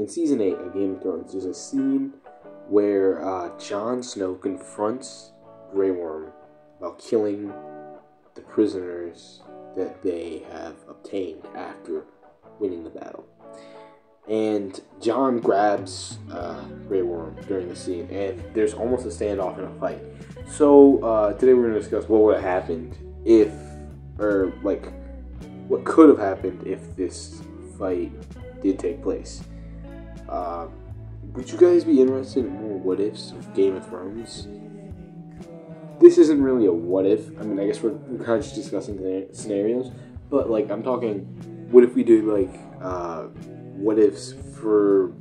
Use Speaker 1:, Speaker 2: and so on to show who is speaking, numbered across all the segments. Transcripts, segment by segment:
Speaker 1: in Season 8 of Game of Thrones, there's a scene where Jon Snow confronts Grey Worm about killing the prisoners that they have obtained after winning the battle. And Jon grabs Grey Worm during the scene, and there's almost a standoff in a fight. So today we're going to discuss what would have happened if, or like, what could have happened if this fight did take place. Would you guys be interested in more what ifs of Game of Thrones? This isn't really a what if. I mean, I guess we're kind of just discussing scenarios, but like, I'm talking, what if we do like what ifs for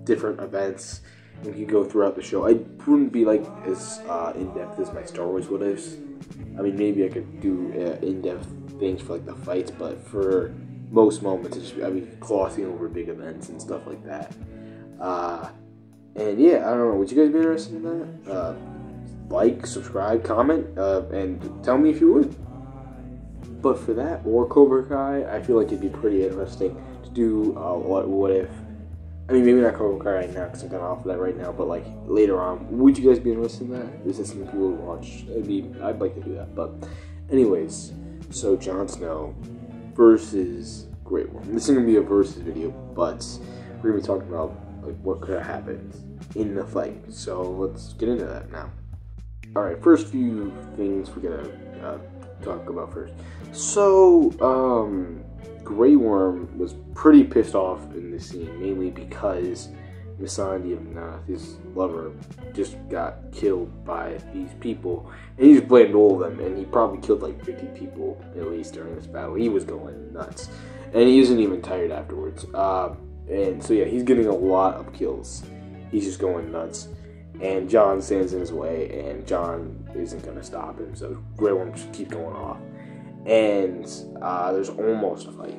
Speaker 1: different events, and we could go throughout the show. I wouldn't be like as in depth as my Star Wars what ifs. I mean, maybe I could do in depth things for like the fights, but for most moments, I'd be glossing over big events and stuff like that. And yeah, I don't know. Would you guys be interested in that? Like, subscribe, comment, and tell me if you would. But for that, or Cobra Kai, I feel like it'd be pretty interesting to do what if. I mean, maybe not Cobra Kai right now, because I'm kind of off of that right now, but like later on, would you guys be interested in that? Is this something people would watch? I'd like to do that. But anyways, so Jon Snow versus Grey Worm. This is going to be a versus video, but we're going to be talking about like what could have happened in the fight. So let's get into that now. Alright, first few things we're going to talk about first. So, Grey Worm was pretty pissed off in this scene, mainly because Missandei of Nath, his lover, just got killed by these people, and he just blamed all of them, and he probably killed like 50 people at least during this battle. He was going nuts, and he isn't even tired afterwards. And so yeah, he's getting a lot of kills. He's just going nuts, and Jon stands in his way, and Jon isn't going to stop him, so Grey Worm just keeps going off. And there's almost a fight.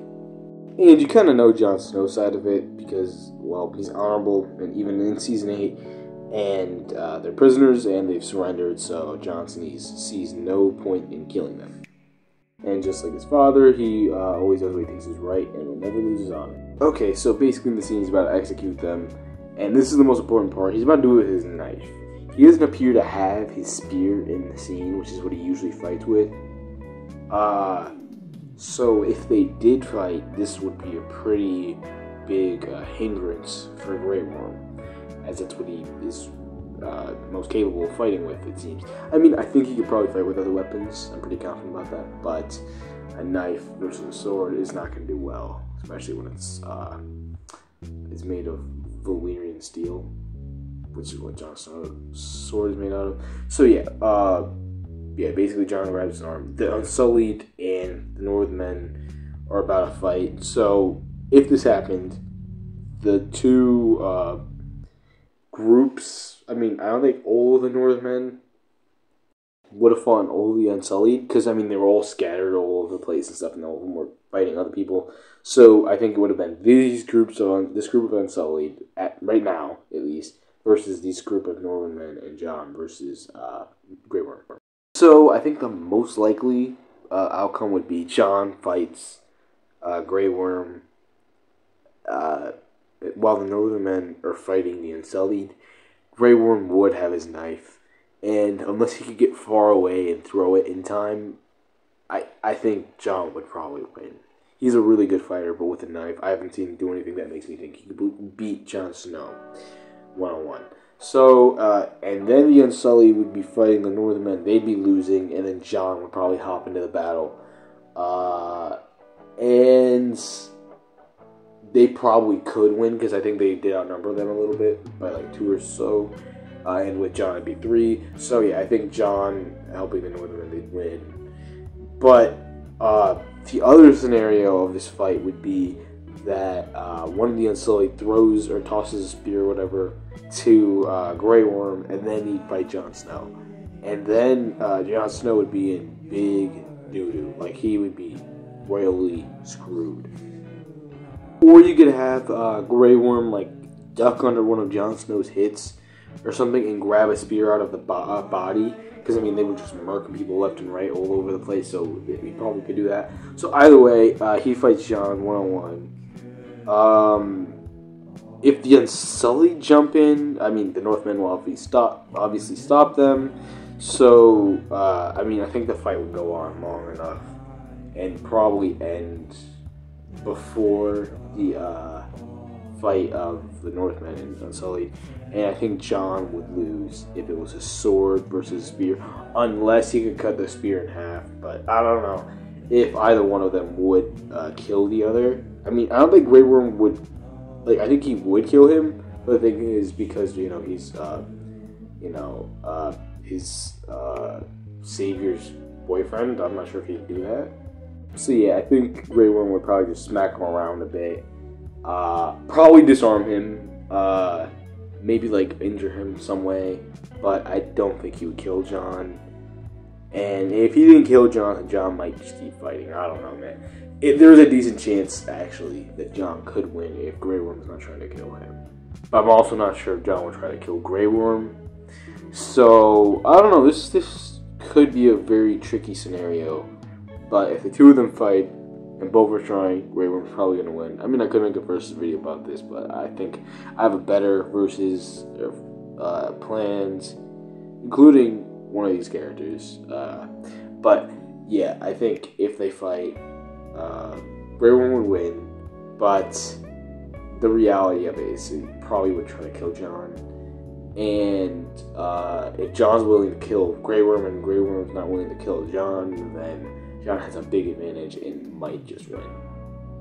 Speaker 1: And you kind of know Jon Snow's side of it because, well, he's honorable, and even in Season 8, and they're prisoners, and they've surrendered, so Jon sees no point in killing them. And just like his father, he always does what he thinks is right, and will never lose his honor. Okay, so basically in the scene, he's about to execute them, and this is the most important part. He's about to do it with his knife. He doesn't appear to have his spear in the scene, which is what he usually fights with. So if they did fight, this would be a pretty big hindrance for Grey Worm, as that's what he is most capable of fighting with, it seems. I mean, I think he could probably fight with other weapons. I'm pretty confident about that, but a knife versus a sword is not going to do well, especially when it's made of Valyrian steel, which is what Jon Snow's sword is made out of. So yeah, basically Jon grabs his arm. The Unsullied and the Northmen are about to fight. So if this happened, the two groups, I mean, I don't think all of the Northmen would have fought all of the Unsullied, because I mean, they were all scattered all over the place and stuff, and all of them were fighting other people. So I think it would have been this group of Unsullied, right now at least, versus this group of Northern men and Jon versus Grey Worm. So I think the most likely outcome would be Jon fights Grey Worm while the Northern men are fighting the Unsullied. Grey Worm would have his knife, and unless he could get far away and throw it in time, I think Jon would probably win. He's a really good fighter, but with a knife, I haven't seen him do anything that makes me think he could beat Jon Snow one-on-one. So, and then the Unsullied would be fighting the Northern men. They'd be losing, and then Jon would probably hop into the battle. And they probably could win, because I think they did outnumber them a little bit, by like 2 or so. And with Jon, it'd be 3. So yeah, I think Jon helping the Northern men, they'd win. But the other scenario of this fight would be that one of the Unsullied throws or tosses a spear or whatever to Grey Worm, and then he'd fight Jon Snow. And then Jon Snow would be in big doo-doo. Like, he would be royally screwed. Or you could have Grey Worm, like, duck under one of Jon Snow's hits or something and grab a spear out of the body. Because, I mean, they were just murking people left and right all over the place, so he probably could do that. So either way, he fights Jon one-on-one. if the Unsullied jump in, I mean, the Northmen will obviously stop them. So, I mean, I think the fight would go on long enough and probably end before the fight of the Northmen and Unsullied. And I think Jon would lose if it was a sword versus spear, unless he could cut the spear in half. But I don't know if either one of them would kill the other. I mean, I don't think Grey Worm would. Like, I think he would kill him, but the thing is, because, you know, he's, his savior's boyfriend, I'm not sure if he'd do that. So yeah, I think Grey Worm would probably just smack him around a bit, probably disarm him, maybe, like, injure him some way, but I don't think he would kill Jon. And if he didn't kill Jon, Jon might just keep fighting. I don't know, man. There's a decent chance, actually, that Jon could win if Grey Worm's not trying to kill him. But I'm also not sure if Jon would try to kill Grey Worm. So, I don't know. This could be a very tricky scenario. But if the two of them fight, and both are trying, Grey Worm's probably going to win. I mean, I could make a versus video about this, but I think I have a better versus plans, including one of these characters. But, yeah, I think if they fight, Grey Worm would win, but the reality of it is he probably would try to kill Jon. And if Jon's willing to kill Grey Worm and Grey Worm's not willing to kill Jon, then Jon has a big advantage and might just win.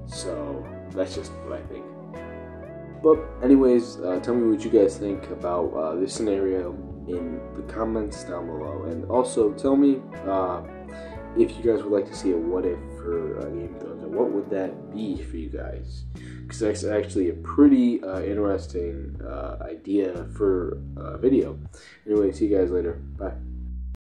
Speaker 1: So that's just what I think. But anyways, tell me what you guys think about this scenario in the comments down below. And also tell me if you guys would like to see a what if for Game of Thrones, and what would that be for you guys? Because that's actually a pretty interesting idea for a video. Anyway, see you guys later. Bye.